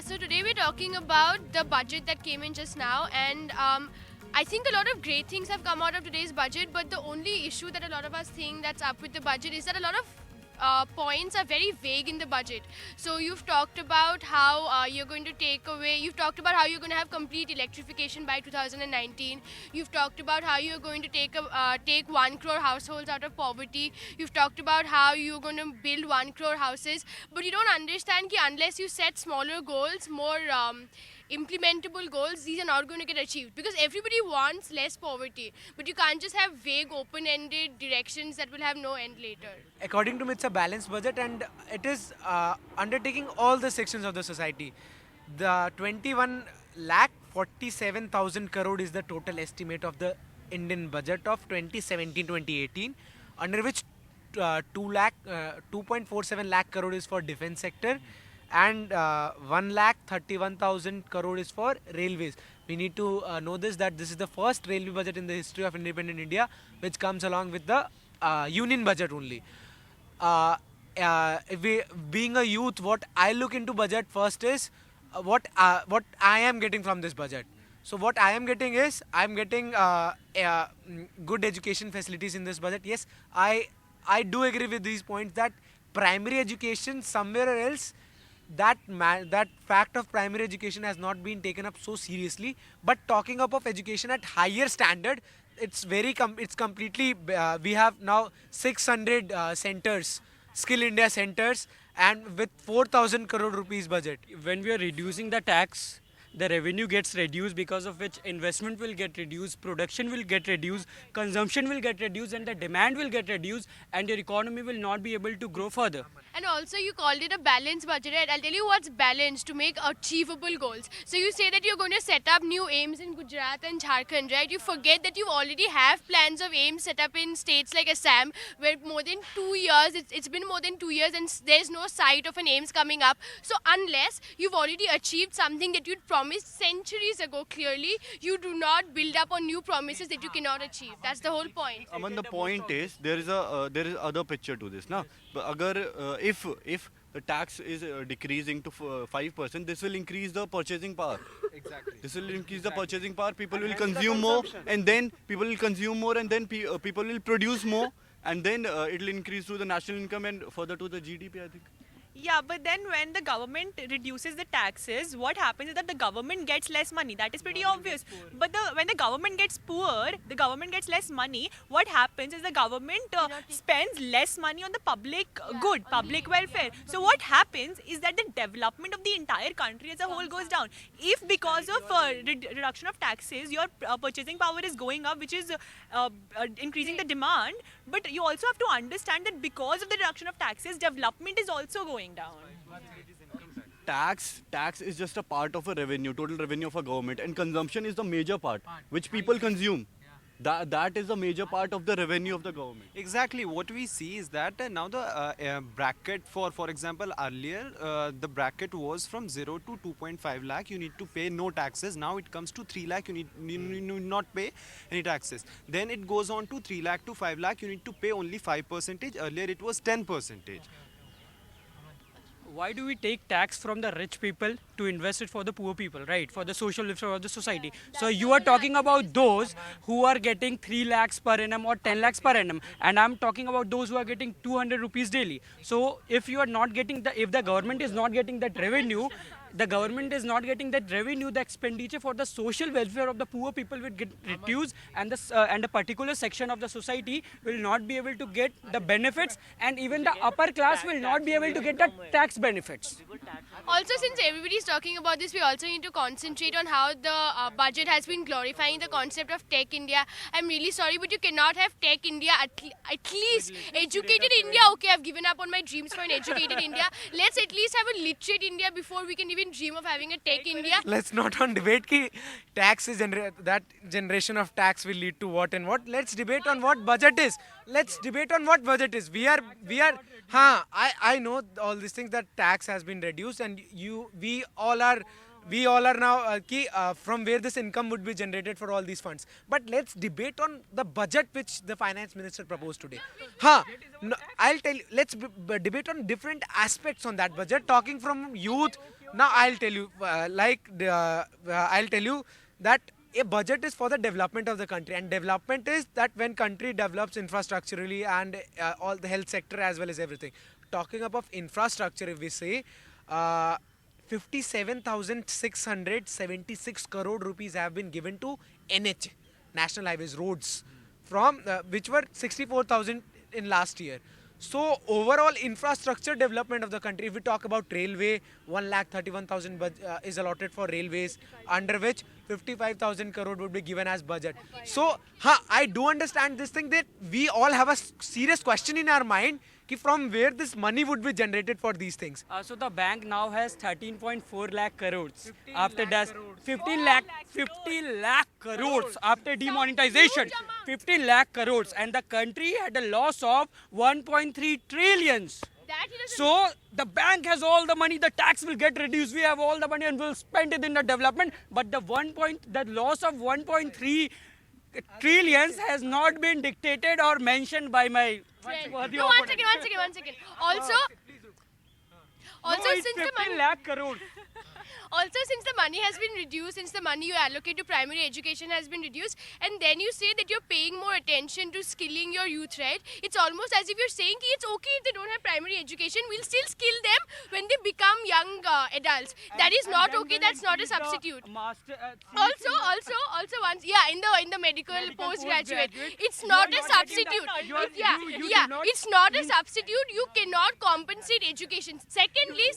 So today we're talking about the budget that came in just now, and I think a lot of great things have come out of today's budget. But the only issue that a lot of us think that's up with the budget is that a lot of points are very vague in the budget. So you've talked about how you're going to take away. You've talked about how you're going to have complete electrification by 2019. You've talked about how you're going to take 1 crore households out of poverty. You've talked about how you're going to build 1 crore houses. But you don't understand that unless you set smaller goals, more implementable goals, these are not going to get achieved, because everybody wants less poverty, but you can't just have vague open-ended directions that will have no end later. According to me, it's a balanced budget, and it is undertaking all the sections of the society. The 21 lakh 47,000 crore is the total estimate of the Indian budget of 2017-2018, under which 2.47 lakh crore is for defense sector, and 1 lakh 31,000 crore is for railways. We need to know that this is the first railway budget in the history of independent India which comes along with the union budget only. Being a youth, what I look into budget first is what I am getting from this budget. So what I am getting is good education facilities in this budget. Yes, I do agree with these points that primary education somewhere else, that fact of primary education has not been taken up so seriously. But talking up of education at higher standard, it's completely we have now 600 centers, Skill India centers, and with 4,000 crore rupees budget. When we are reducing the tax, the revenue gets reduced, because of which investment will get reduced, production will get reduced, consumption will get reduced, and the demand will get reduced, and your economy will not be able to grow further. And also you called it a balanced budget, right? I'll tell you what's balanced: to make achievable goals. So you say that you're going to set up new aims in Gujarat and Jharkhand, right? You forget that you already have plans of aims set up in states like Assam, where more than 2 years, it's been more than 2 years and there's no sight of an aims coming up. So unless you've already achieved something that you'd promised centuries ago clearly, you do not build up on new promises that you cannot achieve. That's the whole point. Aman, the point is there is other picture to this, na? But if the tax is decreasing to 5%, this will increase the purchasing power. Exactly. This will increase the purchasing power. People will consume more, and then people will consume more, and then people will produce more, and then it will increase to the national income and further to the GDP, I think. Yeah, but then when the government reduces the taxes, what happens is that the government gets less money. That is pretty obvious. But when the government gets poor, the government gets less money. What happens is the government spends less money on the public good, public welfare. So what happens is that the development of the entire country as a whole goes down. If because of reduction of taxes, your purchasing power is going up, which is increasing the demand, but you also have to understand that because of the reduction of taxes, development is also going down. Tax is just a part of a revenue, total revenue of a government, and consumption is the major part, which people consume. That is the major part of the revenue of the government. Exactly. What we see is that now the bracket for example, earlier the bracket was from 0 to 2.5 lakh. You need to pay no taxes. Now it comes to 3 lakh. You need not pay any taxes. Then it goes on to 3 lakh to 5 lakh. You need to pay only 5%. Earlier it was 10%. Why do we take tax from the rich people to invest it for the poor people, right? For the social welfare of the society. So you are talking about those who are getting 3 lakhs per annum or 10 lakhs per annum, and I'm talking about those who are getting 200 rupees daily. So if you are not getting if the government is not getting that revenue, the expenditure for the social welfare of the poor people will get reduced, and a particular section of the society will not be able to get the benefits, and even the upper class will not be able to get the tax benefits. Also, since everybody's talking about this, we also need to concentrate on how the budget has been glorifying the concept of Tech India. I'm really sorry, but you cannot have Tech India, at least educated India. Okay, I've given up on my dreams for an educated India. Let's at least have a literate India before we can even dream of having a Tech India. Let's not on debate ki tax is that generation of tax will lead to what and what. Let's debate on what budget is. I know all these things, that tax has been reduced, and we all are we all are now from where this income would be generated for all these funds. But let's debate on the budget which the finance minister proposed today. No, I'll tell you. Let's debate on different aspects on that budget. Talking from youth, now I'll tell you. I'll tell you that a budget is for the development of the country, and development is that when country develops infrastructurally and all the health sector as well as everything. Talking about infrastructure, if we say 57,676 crore rupees have been given to NH, National Highways, roads, from which were 64,000 in last year. So overall infrastructure development of the country, if we talk about railway, 1,31,000 is allotted for railways, under which 55,000 crore would be given as budget. So I do understand this thing, that we all have a serious question in our mind ki from where this money would be generated for these things. So the bank now has 13.4 lakh crores after that. 15 lakh crores after demonetization. 15 lakh crores, and the country had a loss of 1.3 trillions. So the bank has all the money, the tax will get reduced, we have all the money and we'll spend it in the development. But the loss of 1.3 trillions has not been dictated or mentioned by my one second. Also, since the money, lakh crores. also since the money has been reduced, since the money you allocate to primary education has been reduced, and then you say that you're paying more attention to skilling your youth, right? It's almost as if you're saying ki it's okay if they don't have primary education, we'll still skill them when they become young adults. That is not okay. That's not a substitute. Also, once, in the medical postgraduate, it's not a substitute. It's not a substitute. You cannot compensate education. Secondly,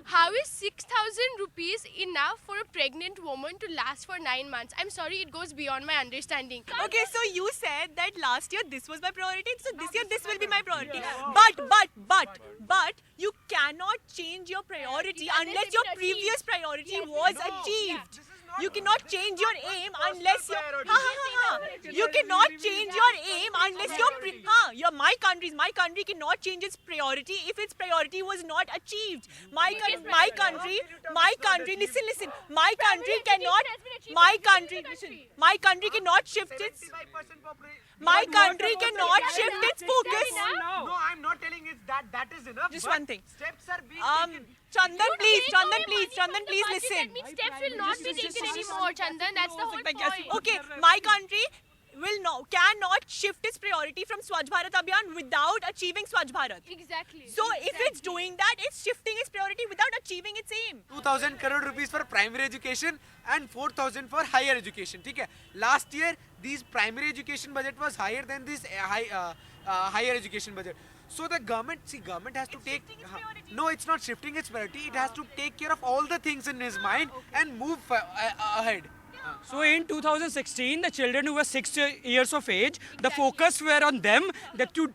how is 6,000 rupees enough for a pregnant woman to last for 9 months? I'm sorry, it goes beyond my understanding. Okay, so you said that last year this was my priority, so this year this will be my priority. But you cannot change your priority unless your previous priority was achieved. You cannot change your aim unless you cannot change your aim unless my country cannot change its priority if its priority was not achieved. My country listen, my country cannot shift its focus. No, I'm not telling it that is enough. Just one thing. Steps are being taken. Chandan, please listen. That means steps will not be taken anymore, Chandan. That's the whole point. Okay, my country cannot shift its priority from Swachh Bharat Abhiyan without achieving Swachh Bharat. Exactly. So if it's doing that, it's shifting its priority without achieving its aim. 2,000 crore rupees for primary education and 4,000 for higher education. Okay? Last year, this primary education budget was higher than this higher education budget. So the government has to take. No, it's not shifting its priority. It has to take care of all the things in his mind and move ahead. So in 2016, the children who were 6 years of age, the focus were on them that to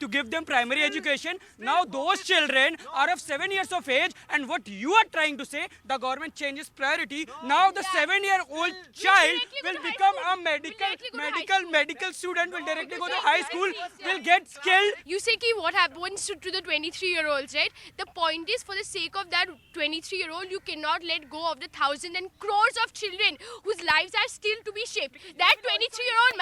give them primary education. Now those children are of 7 years of age, and what you are trying to say, the government changes priority. Now the 7-year-old child will become a medical student, will directly go to high school, will get skilled. You say ki what happens to the 23-year-olds, right? The point is, for the sake of that 23-year-old, you cannot let go of the thousands and crores of children whose lives are still to be shaped. That 23-year-old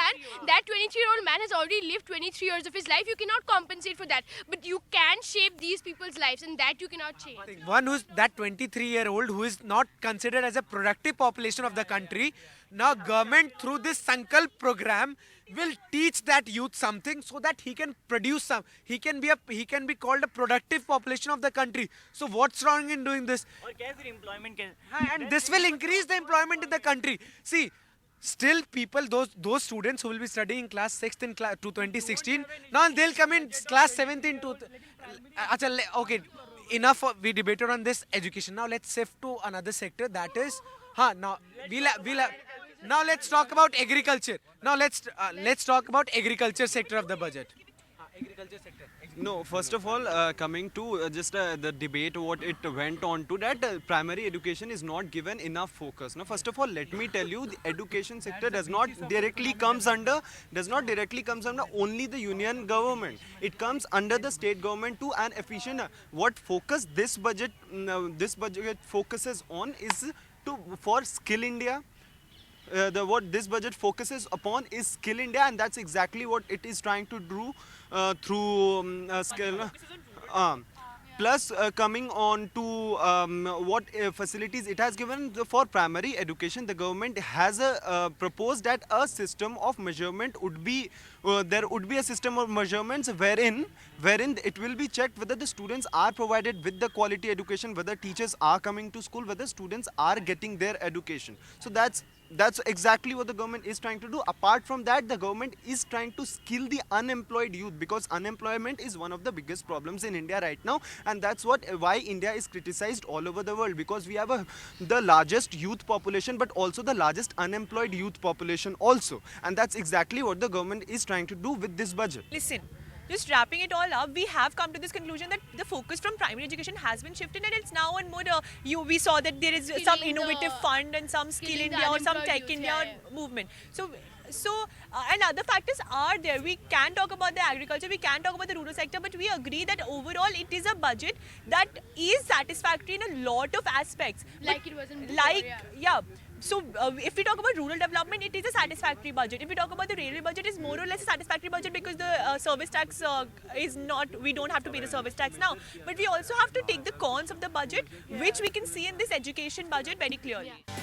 man has already lived 23 years of his life. You cannot compensate for that, but you can shape these people's lives, and that you cannot change. One who's that 23-year-old who is not considered as a productive population of the country. Now government through this Sankalp program will teach that youth something so that he can produce some. He can be called a productive population of the country. So what's wrong in doing this? And this will increase the employment in the country. See, still people, those students who will be studying class 6th in class 2016, now they'll come in class 7th in okay, enough we debated on this education. Now let's shift to another sector, that is now let's talk about agriculture. Now let's talk about agriculture sector of the budget. Agriculture sector. No, first of all, coming to just the debate, what it went on to, that primary education is not given enough focus. Now, first of all, let me tell you, the education sector does not directly comes under only the union government. It comes under the state government too, and efficient. What focus this budget focuses on is for Skill India. What this budget focuses upon is Skill India, and that's exactly what it is trying to do through skill. Plus, coming on to what facilities it has given for primary education, the government has proposed that a system of measurement would be there would be a system of measurements wherein it will be checked whether the students are provided with the quality education, whether teachers are coming to school, whether students are getting their education. So that's exactly what the government is trying to do. Apart from that, the government is trying to skill the unemployed youth, because unemployment is one of the biggest problems in India right now, and that's why India is criticized all over the world, because we have the largest youth population but also the largest unemployed youth population also, and that's exactly what the government is trying to do with this budget. Listen, just wrapping it all up, we have come to this conclusion that the focus from primary education has been shifted, and it's now on more. We saw that there is some Skilling innovative the- fund and some Skill skilling the India or some unemployed Tech youth, India yeah. movement. So and other factors are there. We can talk about the agriculture, we can talk about the rural sector, but we agree that overall it is a budget that is satisfactory in a lot of aspects. Like But it wasn't before, like yeah. So if we talk about rural development, it is a satisfactory budget. If we talk about the railway budget, it's more or less a satisfactory budget, because the service tax is not, we don't have to pay the service tax now. But we also have to take the cons of the budget, which we can see in this education budget very clearly. Yeah.